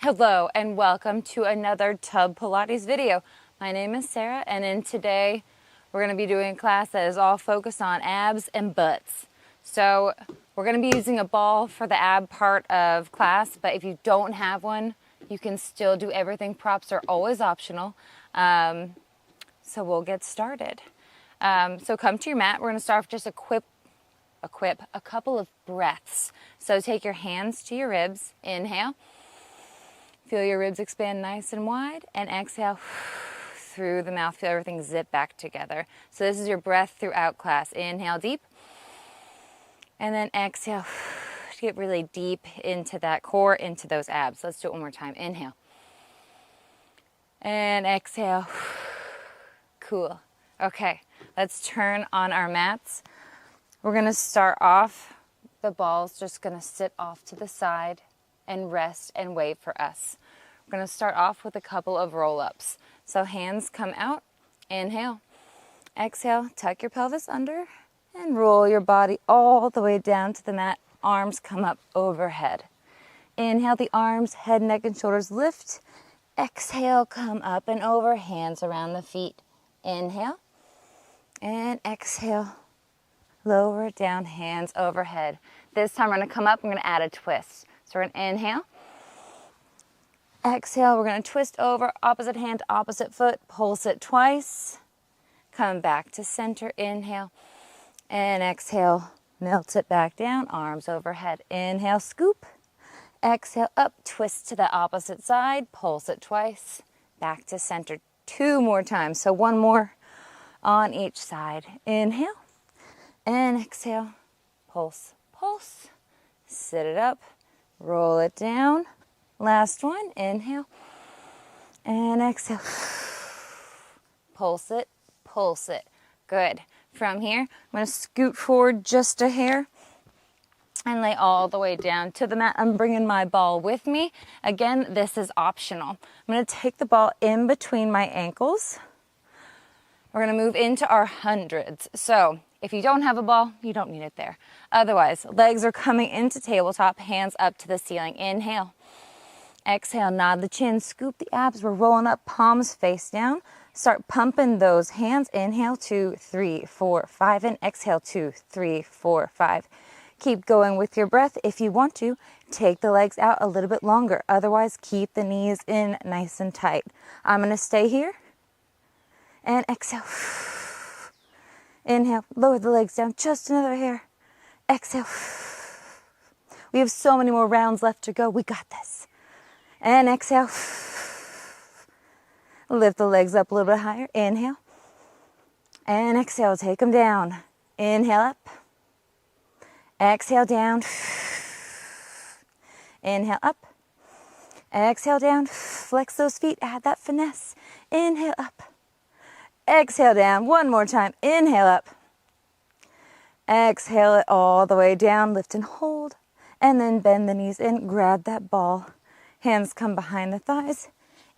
Hello and welcome to another Tub Pilates video. My name is Sarah, and in today we're going to be doing a class that is all focused on abs and butts. So we're going to be using a ball for the ab part of class, but if you don't have one, you can still do everything. Props are always optional. So we'll get started. So come to your mat. We're going to start with just a couple of breaths. So take your hands to your ribs. Inhale. Feel your ribs expand nice and wide, and exhale through the mouth. Feel everything zip back together. So this is your breath throughout class. Inhale deep, and then exhale to get really deep into that core, into those abs. Let's do it one more time. Inhale, and exhale. Cool. Okay, let's turn on our mats. We're going to start off. The ball's just going to sit off to the side and rest and wait for us. We're going to start off with a couple of roll-ups. So hands come out, inhale, exhale, tuck your pelvis under, and roll your body all the way down to the mat. Arms come up overhead. Inhale, the arms, head, neck, and shoulders lift. Exhale, come up and over, hands around the feet. Inhale, and exhale, lower down, hands overhead. This time we're going to come up, we're going to add a twist. So we're going to inhale, exhale, we're going to twist over, opposite hand, opposite foot, pulse it twice, come back to center, inhale, and exhale, melt it back down, arms overhead, inhale, scoop, exhale, up, twist to the opposite side, pulse it twice, back to center, 2 more times, so 1 more on each side, inhale, and exhale, pulse, pulse, sit it up, roll it down. Last one. Inhale. And exhale. Pulse it. Pulse it. Good. From here, I'm going to scoot forward just a hair and lay all the way down to the mat. I'm bringing my ball with me. Again, this is optional. I'm going to take the ball in between my ankles. We're going to move into our hundreds. So if you don't have a ball, you don't need it there. Otherwise, legs are coming into tabletop, hands up to the ceiling. Inhale. Exhale, nod the chin, scoop the abs. We're rolling up, palms face down. Start pumping those hands. Inhale, 2, 3, 4, 5, and exhale, 2, 3, 4, 5. Keep going with your breath. If you want to, take the legs out a little bit longer. Otherwise, keep the knees in nice and tight. I'm going to stay here. And exhale. Inhale, lower the legs down, just another hair. Exhale. We have so many more rounds left to go. We got this. And exhale. Lift the legs up a little bit higher. Inhale. And exhale, take them down. Inhale up. Exhale down. Inhale up. Exhale down. Flex those feet, add that finesse. Inhale up. Exhale down. 1 more time. Inhale up. Exhale it all the way down. Lift and hold. And then bend the knees in. Grab that ball. Hands come behind the thighs.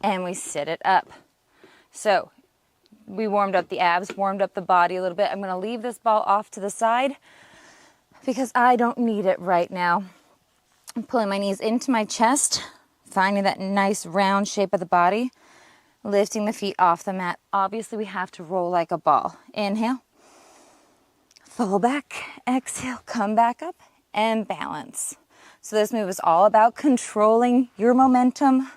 And we sit it up. So we warmed up the abs, warmed up the body a little bit. I'm going to leave this ball off to the side because I don't need it right now. I'm pulling my knees into my chest, finding that nice round shape of the body. Lifting the feet off the mat. Obviously, we have to roll like a ball. Inhale. Fall back. Exhale. Come back up. And balance. So this move is all about controlling your momentum.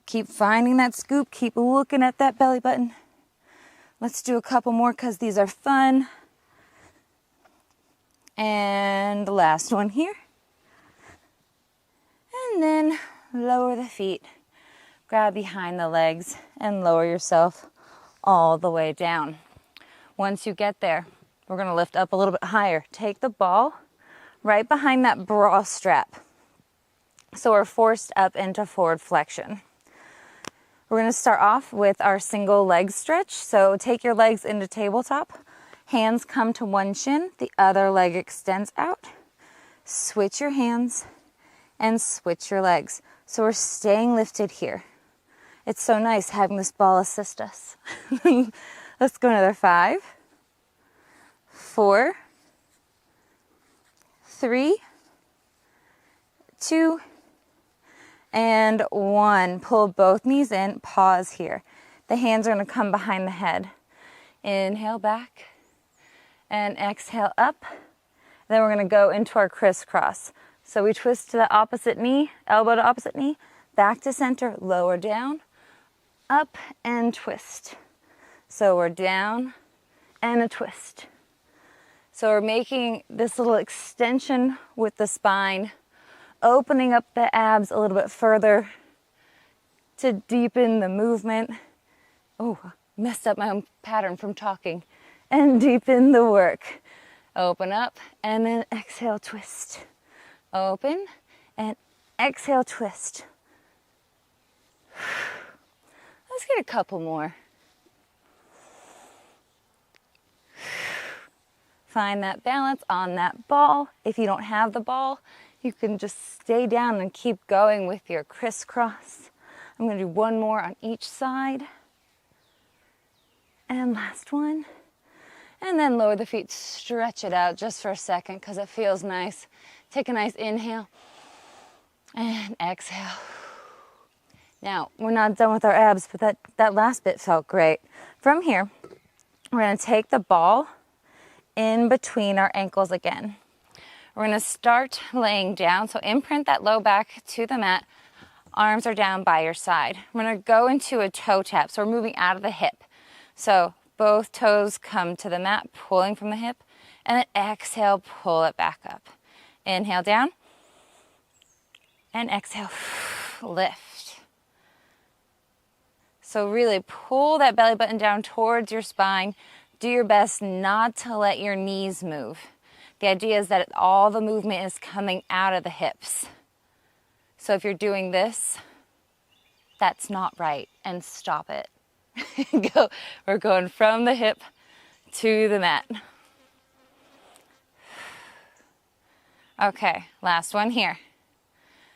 Keep finding that scoop. Keep looking at that belly button. Let's do a couple more because these are fun. And the last one here. And then lower the feet. Grab behind the legs and lower yourself all the way down. Once you get there, we're going to lift up a little bit higher. Take the ball right behind that bra strap. So we're forced up into forward flexion. We're going to start off with our single leg stretch. So take your legs into tabletop. Hands come to one shin. The other leg extends out. Switch your hands and switch your legs. So we're staying lifted here. It's so nice having this ball assist us. Let's go another 5, 4, 3, 2, and 1. Pull both knees in, pause here. The hands are going to come behind the head. Inhale back and exhale up. Then we're going to go into our crisscross. So we twist to the opposite knee, elbow to opposite knee, back to center, lower down, up and twist. So we're down and a twist. So we're making this little extension with the spine, opening up the abs a little bit further to deepen the movement. Oh, messed up my own pattern from talking. And deepen the work. Open up and then exhale, twist. Open and exhale, twist. Let's get a couple more. Find that balance on that ball. If you don't have the ball, you can just stay down and keep going with your crisscross. I'm going to do one more on each side. And last one. And then lower the feet, stretch it out just for a second because it feels nice. Take a nice inhale and exhale. Now, we're not done with our abs, but that last bit felt great. From here, we're going to take the ball in between our ankles again. We're going to start laying down, so imprint that low back to the mat. Arms are down by your side. We're going to go into a toe tap, so we're moving out of the hip. So both toes come to the mat, pulling from the hip, and then exhale, pull it back up. Inhale down, and exhale, lift. So really pull that belly button down towards your spine. Do your best not to let your knees move. The idea is that all the movement is coming out of the hips. So if you're doing this, that's not right, and stop it. We're going from the hip to the mat. Okay, last one here.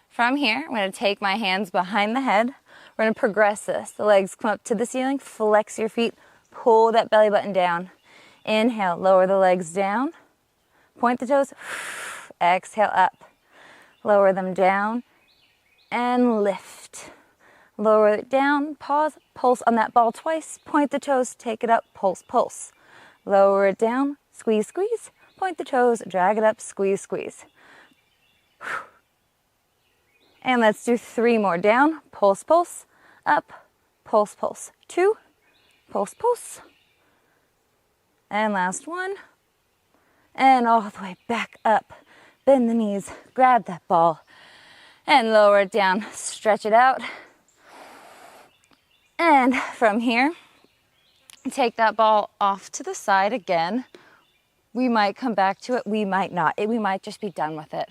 From here, I'm going to take my hands behind the head. We're going to progress this. The legs come up to the ceiling, flex your feet, pull that belly button down. Inhale, lower the legs down. Point the toes, exhale up. Lower them down and lift. Lower it down, pause, pulse on that ball twice. Point the toes, take it up, pulse, pulse. Lower it down, squeeze, squeeze. Point the toes, drag it up, squeeze, squeeze. And let's do 3 more. Down, pulse, pulse, up, pulse, pulse. 2, pulse, pulse. And last one. And all the way back up. Bend the knees, grab that ball, and lower it down. Stretch it out. And from here, take that ball off to the side again. We might come back to it, we might not. We might just be done with it.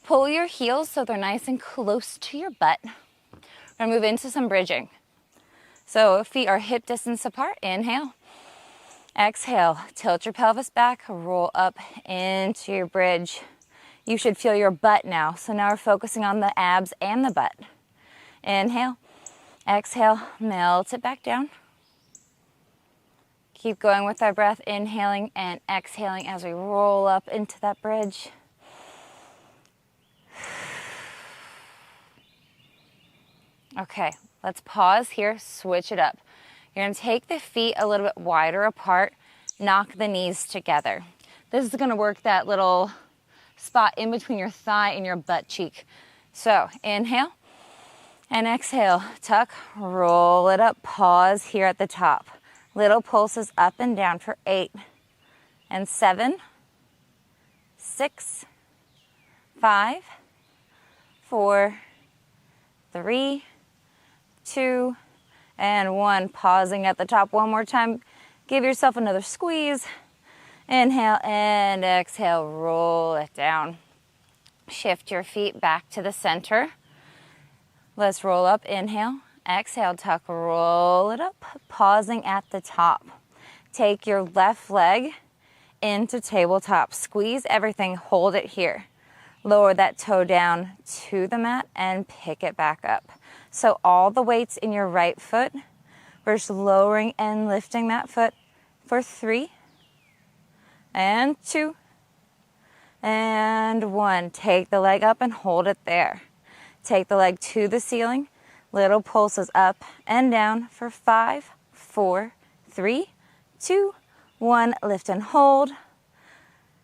Pull your heels so they're nice and close to your butt. We're gonna move into some bridging. So feet are hip distance apart, inhale. Exhale, tilt your pelvis back, roll up into your bridge. You should feel your butt now. So now we're focusing on the abs and the butt. Inhale, exhale, melt it back down. Keep going with our breath, inhaling and exhaling as we roll up into that bridge. Okay, let's pause here, switch it up. You're going to take the feet a little bit wider apart, knock the knees together. This is going to work that little spot in between your thigh and your butt cheek. So inhale and exhale, tuck, roll it up, pause here at the top. Little pulses up and down for 8 and 7, 6, 5, 4, 3, 2, and 1. Pausing at the top one more time. Give yourself another squeeze. Inhale and exhale, roll it down. Shift your feet back to the center. Let's roll up, inhale, exhale, tuck, roll it up, pausing at the top. Take your left leg into tabletop. Squeeze everything, hold it here. Lower that toe down to the mat and pick it back up. So all the weight's in your right foot. We're just lowering and lifting that foot for 3 and 2 and 1. Take the leg up and hold it there. Take the leg to the ceiling. Little pulses up and down for 5, 4, 3, 2, 1. Lift and hold.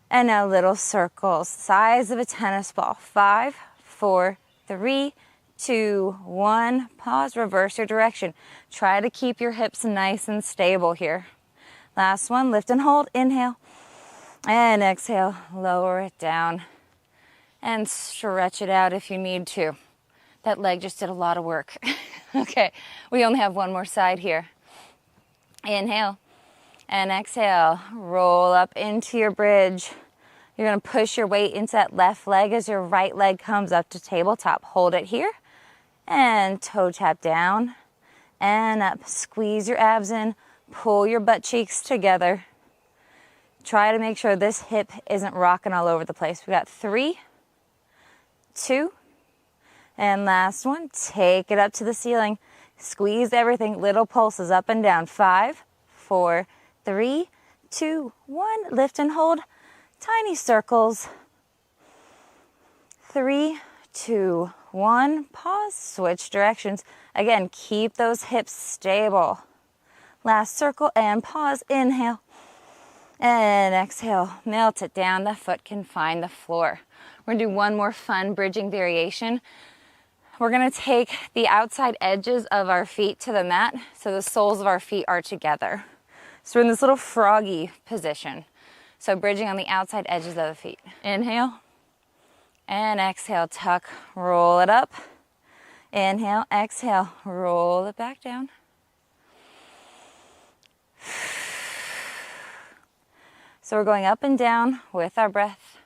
And now little circles, size of a tennis ball. 5, 4, 3, 2, 1. Pause, reverse your direction. Try to keep your hips nice and stable here. Last one, lift and hold. Inhale and exhale. Lower it down and stretch it out if you need to. That leg just did a lot of work. Okay, we only have one more side here. Inhale and exhale. Roll up into your bridge. You're going to push your weight into that left leg as your right leg comes up to tabletop. Hold it here and toe tap down and up. Squeeze your abs in. Pull your butt cheeks together. Try to make sure this hip isn't rocking all over the place. We got 3, 2, and last one. Take it up to the ceiling. Squeeze everything. Little pulses up and down. 5, 4, 3, 2, 1. Lift and hold. Tiny circles. 3, 2, 1. Pause. Switch directions. Again, keep those hips stable. Last circle and pause. Inhale and exhale. Melt it down. The foot can find the floor. We're going to do one more fun bridging variation. We're going to take the outside edges of our feet to the mat so the soles of our feet are together. So we're in this little froggy position. So bridging on the outside edges of the feet. Inhale and exhale. Tuck, roll it up. Inhale, exhale, roll it back down. So we're going up and down with our breath.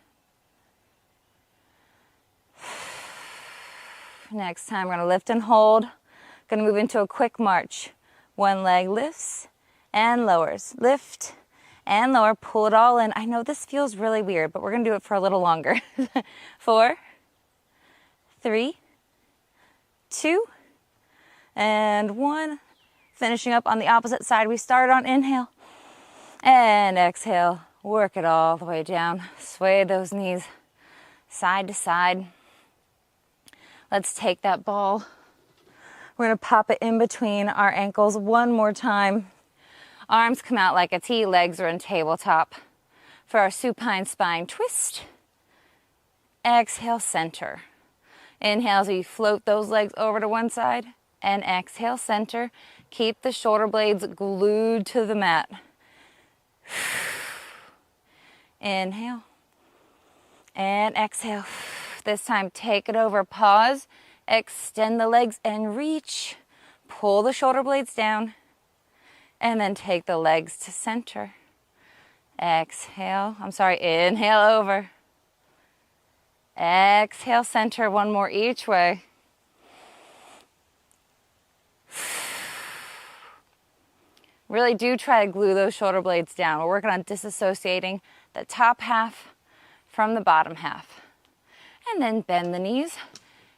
Next time we're going to lift and hold. Going to move into a quick march. One leg lifts and lowers. Lift and lower. Pull it all in. I know this feels really weird, but we're going to do it for a little longer. 4, 3, 2, and 1. Finishing up on the opposite side. We start on inhale and exhale. Work it all the way down. Sway those knees side to side. Let's take that ball. We're going to pop it in between our ankles one more time. Arms come out like a T, legs are in tabletop. For our supine spine twist. Exhale, center. Inhale, so you float those legs over to one side. And exhale, center. Keep the shoulder blades glued to the mat. Inhale. And exhale. This time, take it over. Pause. Extend the legs and reach. Pull the shoulder blades down. And then take the legs to center. Exhale. Inhale over. Exhale, center. One more each way. Really do try to glue those shoulder blades down. We're working on disassociating the top half from the bottom half. And then bend the knees.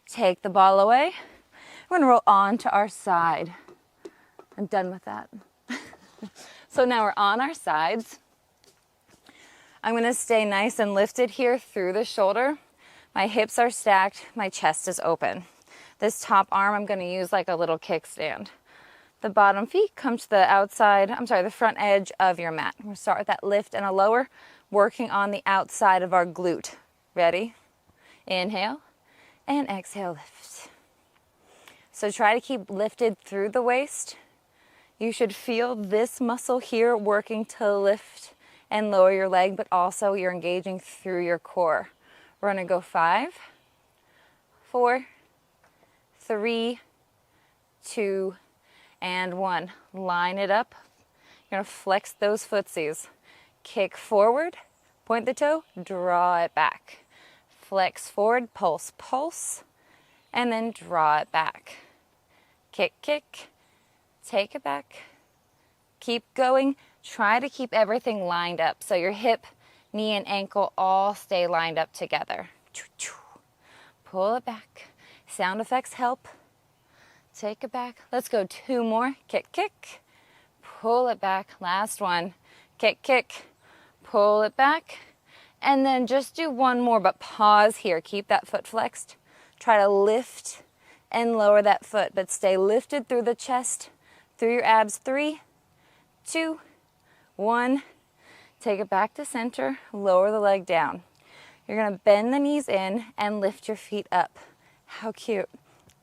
Take the ball away. We're going to roll on to our side. I'm done with that. So now we're on our sides. I'm going to stay nice and lifted here through the shoulder. My hips are stacked. My chest is open. This top arm I'm going to use like a little kickstand. The bottom feet come to the front edge of your mat. We'll start with that lift and a lower, working on the outside of our glute. Ready? Inhale and exhale, lift. So try to keep lifted through the waist. You should feel this muscle here working to lift and lower your leg, but also you're engaging through your core. We're going to go 5, 4, 3, 2, and 1. Line it up. You're going to flex those footsies. Kick forward, point the toe, draw it back. Flex forward, pulse, pulse, and then draw it back. Kick, kick, take it back. Keep going. Try to keep everything lined up so your hip, knee, and ankle all stay lined up together. Pull it back. Sound effects help. Take it back. Let's go 2 more. Kick, kick. Pull it back. Last one. Kick, kick. Pull it back. And then just do 1 more, but pause here. Keep that foot flexed. Try to lift and lower that foot, but stay lifted through the chest, through your abs. 3, 2, 1. Take it back to center, lower the leg down. You're gonna bend the knees in and lift your feet up. How cute.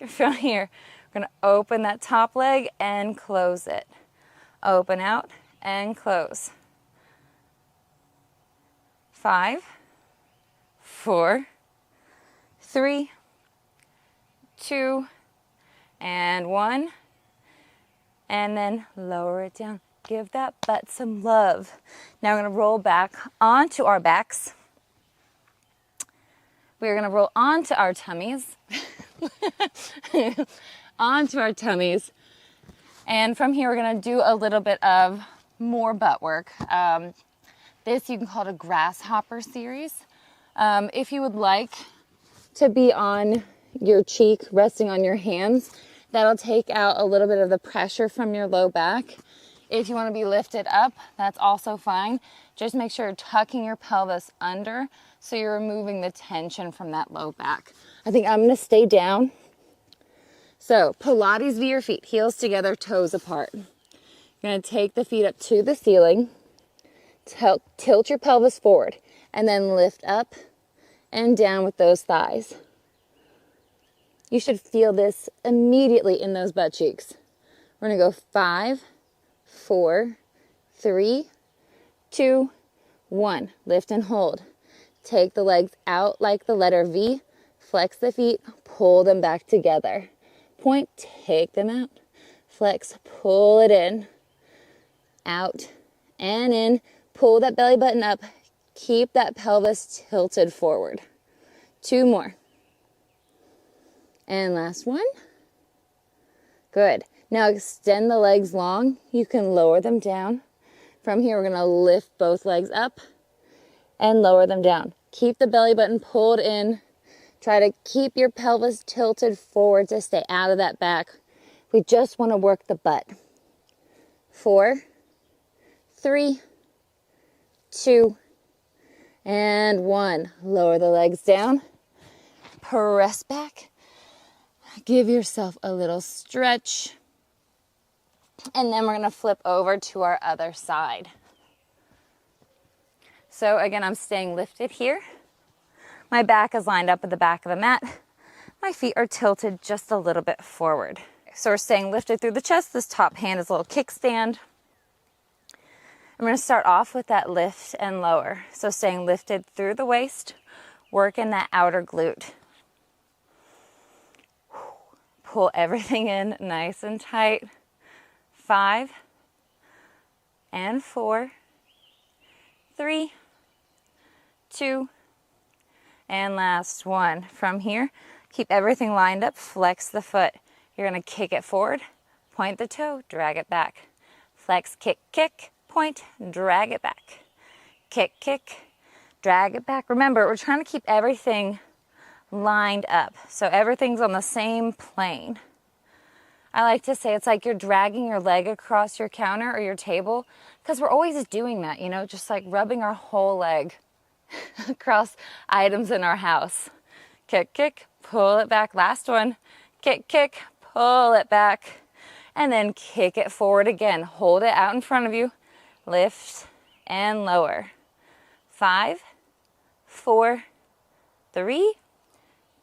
From here, we're gonna open that top leg and close it. Open out and close. 5, 4, 3, 2, and 1. And then lower it down. Give that butt some love. Now we're going to roll back onto our backs. We're going to roll onto our tummies. Onto our tummies. And from here, we're going to do a little bit of more butt work. This you can call it a grasshopper series. If you would like to be on your cheek, resting on your hands, that'll take out a little bit of the pressure from your low back. If you want to be lifted up, that's also fine. Just make sure you're tucking your pelvis under so you're removing the tension from that low back. I think I'm going to stay down. So Pilates via your feet, heels together, toes apart. You're going to take the feet up to the ceiling, tilt your pelvis forward, and then lift up and down with those thighs. You should feel this immediately in those butt cheeks. We're going to go 5, 4, 3, 2, 1. Lift and hold. Take the legs out like the letter V. Flex the feet. Pull them back together. Point. Take them out. Flex. Pull it in. Out and in. Pull that belly button up. Keep that pelvis tilted forward. 2 more. And last one. Good. Now extend the legs long. You can lower them down. From here, we're going to lift both legs up and lower them down. Keep the belly button pulled in. Try to keep your pelvis tilted forward to stay out of that back. We just want to work the butt. 4, 3, 2, and 1. Lower the legs down. Press back. Give yourself a little stretch. And then we're going to flip over to our other side. So again, I'm staying lifted here. My back is lined up at the back of the mat. My feet are tilted just a little bit forward. So we're staying lifted through the chest. This top hand is a little kickstand. I'm going to start off with that lift and lower. So staying lifted through the waist, working that outer glute. Pull everything in nice and tight. 5 and 4, 3, 2, and last 1. From here, keep everything lined up, flex the foot. You're going to kick it forward, point the toe, drag it back. Flex, kick, kick, point, drag it back. Kick, kick, drag it back. Remember, we're trying to keep everything lined up, so everything's on the same plane. I like to say it's like you're dragging your leg across your counter or your table, because we're always doing that, you know, just like rubbing our whole leg across items in our house. Kick, kick, pull it back. Last one. Kick, kick, pull it back. And then kick it forward again. Hold it out in front of you. Lift and lower. 5, 4, 3,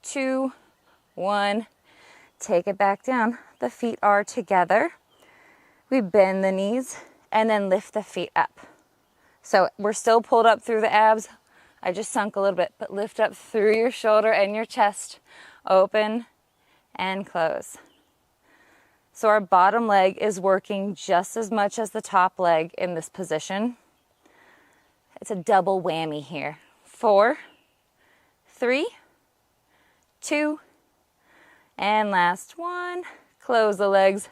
2, 1. Take it back down. The feet are together. We bend the knees and then lift the feet up. So we're still pulled up through the abs. I just sunk a little bit, but lift up through your shoulder and your chest. Open and close. So our bottom leg is working just as much as the top leg in this position. It's a double whammy here. 4, 3, 2, and last 1. Close the legs,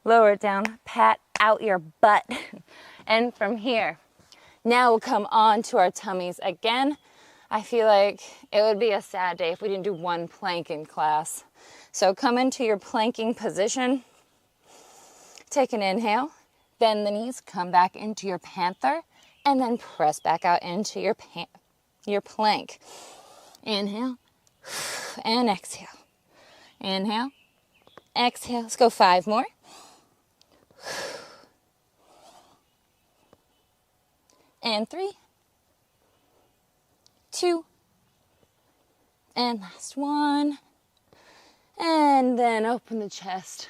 lower it down, pat out your butt. And from here, now we'll come on to our tummies again. I feel like it would be a sad day if we didn't do one plank in class. So come into your planking position. Take an inhale, bend the knees, come back into your panther, and then press back out into your plank. Inhale and exhale. Inhale. Exhale. Let's go 5 more. And 3, 2, and last 1. And then open the chest,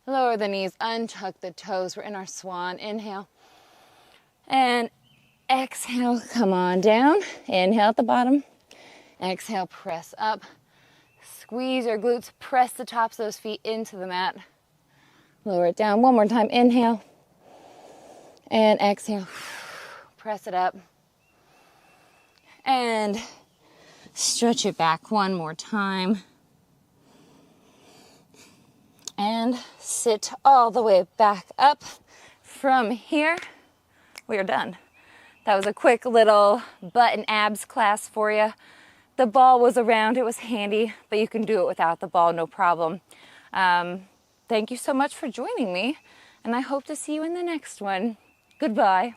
lower the knees, untuck the toes. We're in our swan. Inhale. And exhale, come on down. Inhale at the bottom. Exhale, press up. Squeeze your glutes, press the tops of those feet into the mat. Lower it down. One more time. Inhale. And exhale. Press it up. And stretch it back one more time. And sit all the way back up. From here, we are done. That was a quick little butt and abs class for you. The ball was around, it was handy, but you can do it without the ball, no problem. Thank you so much for joining me, and I hope to see you in the next one. Goodbye.